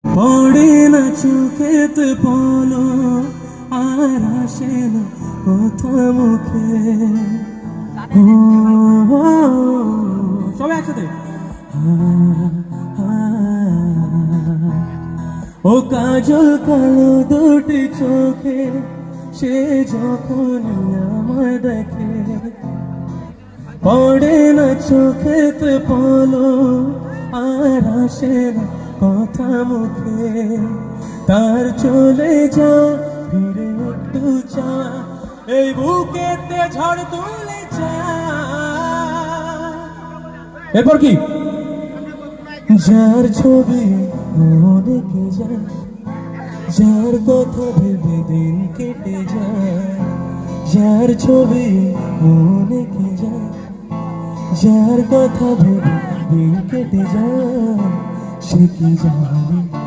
পড়ে না চোখেতে পলো, আর আসে না কথা মুখে। ও, ও, সবাই একসাথে। ও কাজল কালো দুটি চোখে, সে যখন আমায় দেখে, পড়ে না চোখেতে পলো, আর আসে না কথা মুখে। তার চলে যা ফিরে একটু চা, এই বুকেতে ঝড় তুলে চা। এরপর কি? যার ছবি মনে কে যায়, যার কথা ভেবে দিন কেটে যায়, যার ছবি মনে কে যায়, যার কথা ভেবে দিন কেটে যায়, সে কি জানে